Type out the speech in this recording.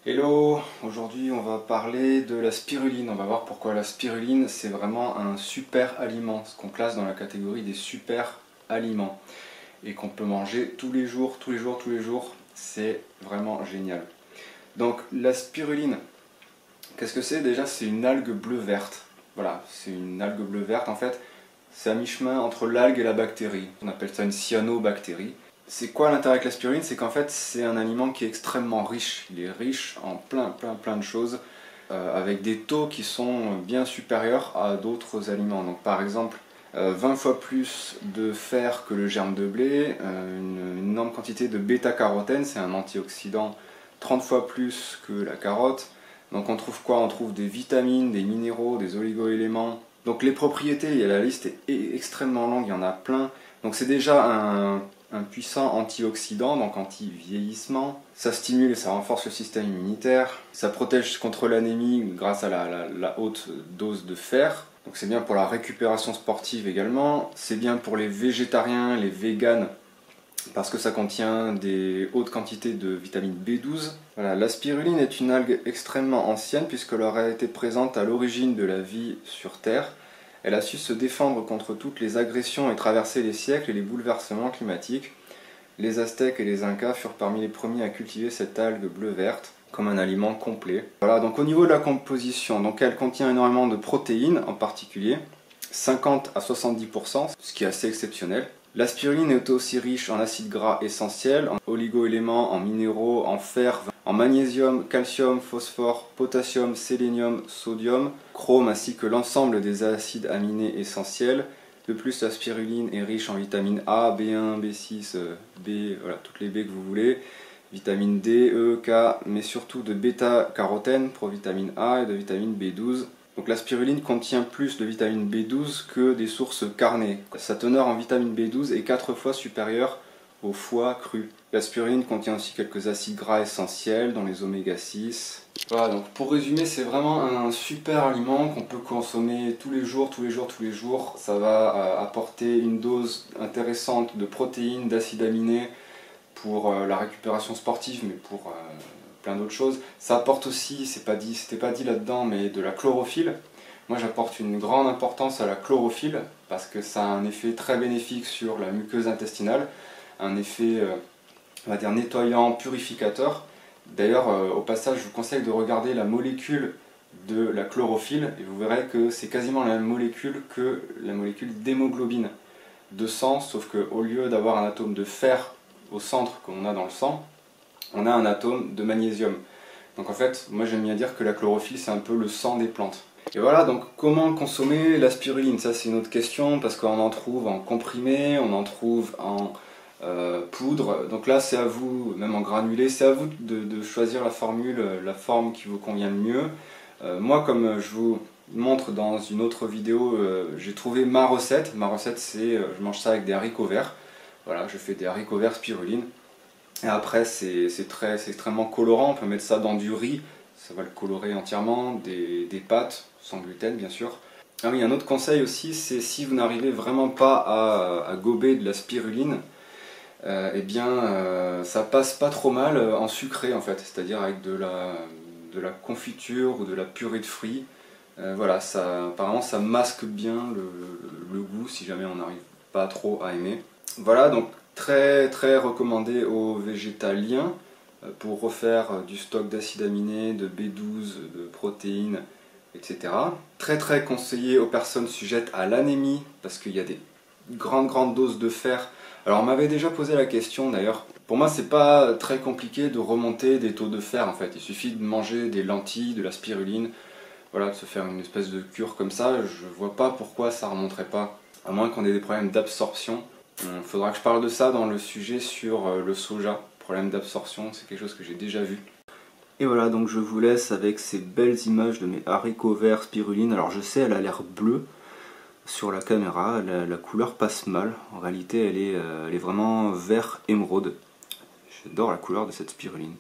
Hello, aujourd'hui on va parler de la spiruline. On va voir pourquoi la spiruline c'est vraiment un super aliment, ce qu'on classe dans la catégorie des super aliments et qu'on peut manger tous les jours, c'est vraiment génial. Donc la spiruline, qu'est-ce que c'est déjà? C'est une algue bleu-verte. Voilà, c'est une algue bleu-verte en fait, c'est à mi-chemin entre l'algue et la bactérie. On appelle ça une cyanobactérie. C'est quoi l'intérêt avec la spiruline? C'est qu'en fait c'est un aliment qui est extrêmement riche. Il est riche en plein de choses, avec des taux qui sont bien supérieurs à d'autres aliments. Donc par exemple 20 fois plus de fer que le germe de blé, une énorme quantité de bêta-carotène, c'est un antioxydant 30 fois plus que la carotte. Donc on trouve quoi? On trouve des vitamines, des minéraux, des oligo-éléments. Donc les propriétés, la liste est extrêmement longue, il y en a plein. Donc c'est déjà un puissant antioxydant, donc anti-vieillissement. Ça stimule et ça renforce le système immunitaire. Ça protège contre l'anémie grâce à la haute dose de fer. Donc c'est bien pour la récupération sportive également. C'est bien pour les végétariens, les véganes, parce que ça contient des hautes quantités de vitamine B12. Voilà, la spiruline est une algue extrêmement ancienne puisqu'elle aurait été présente à l'origine de la vie sur Terre. Elle a su se défendre contre toutes les agressions et traverser les siècles et les bouleversements climatiques. Les Aztèques et les Incas furent parmi les premiers à cultiver cette algue bleu-verte comme un aliment complet. Voilà, donc au niveau de la composition, donc elle contient énormément de protéines en particulier, 50 à 70%, ce qui est assez exceptionnel. La spiruline est aussi riche en acides gras essentiels, en oligo-éléments, en minéraux, en fer, en magnésium, calcium, phosphore, potassium, sélénium, sodium, chrome ainsi que l'ensemble des acides aminés essentiels. De plus, la spiruline est riche en vitamine A, B1, B6, B, voilà, toutes les B que vous voulez, vitamine D, E, K, mais surtout de bêta-carotène, provitamine A et de vitamine B12. Donc la spiruline contient plus de vitamine B12 que des sources carnées. Sa teneur en vitamine B12 est 4 fois supérieure au foie cru. La spiruline contient aussi quelques acides gras essentiels, dont les oméga 6. Voilà, donc pour résumer, c'est vraiment un super aliment qu'on peut consommer tous les jours. Ça va apporter une dose intéressante de protéines, d'acides aminés pour la récupération sportive, mais pour plein d'autres choses. Ça apporte aussi, c'était pas dit là-dedans, mais de la chlorophylle. Moi j'apporte une grande importance à la chlorophylle parce que ça a un effet très bénéfique sur la muqueuse intestinale, un effet on va dire nettoyant, purificateur. D'ailleurs au passage je vous conseille de regarder la molécule de la chlorophylle et vous verrez que c'est quasiment la même molécule que la molécule d'hémoglobine de sang, sauf qu'au lieu d'avoir un atome de fer au centre comme on a dans le sang, on a un atome de magnésium. Donc en fait, moi j'aime bien dire que la chlorophylle c'est un peu le sang des plantes. Et voilà, donc comment consommer la spiruline? Ça c'est une autre question parce qu'on en trouve en comprimé, on en trouve en poudre. Donc là c'est à vous, même en granulé, c'est à vous de choisir la formule, la forme qui vous convient le mieux. Moi comme je vous montre dans une autre vidéo, j'ai trouvé ma recette. Ma recette c'est, je mange ça avec des haricots verts. Voilà, je fais des haricots verts spiruline. Et après c'est extrêmement colorant, on peut mettre ça dans du riz, ça va le colorer entièrement, des pâtes, sans gluten bien sûr. Ah oui, un autre conseil aussi, c'est si vous n'arrivez vraiment pas à gober de la spiruline, eh bien ça passe pas trop mal en sucré en fait, c'est-à-dire avec de la confiture ou de la purée de fruits. Voilà, apparemment ça masque bien le goût si jamais on n'arrive pas trop à aimer. Voilà, donc très recommandé aux végétaliens pour refaire du stock d'acides aminés, de B12, de protéines, etc. Très conseillé aux personnes sujettes à l'anémie parce qu'il y a des grandes doses de fer. Alors on m'avait déjà posé la question d'ailleurs. Pour moi c'est pas très compliqué de remonter des taux de fer en fait. Il suffit de manger des lentilles, de la spiruline, voilà, de se faire une espèce de cure comme ça. Je vois pas pourquoi ça remonterait pas, à moins qu'on ait des problèmes d'absorption. Il faudra que je parle de ça dans le sujet sur le soja, problème d'absorption, c'est quelque chose que j'ai déjà vu. Et voilà, donc je vous laisse avec ces belles images de mes haricots verts spiruline. Alors je sais, elle a l'air bleue sur la caméra, la couleur passe mal. En réalité, elle est vraiment vert émeraude. J'adore la couleur de cette spiruline.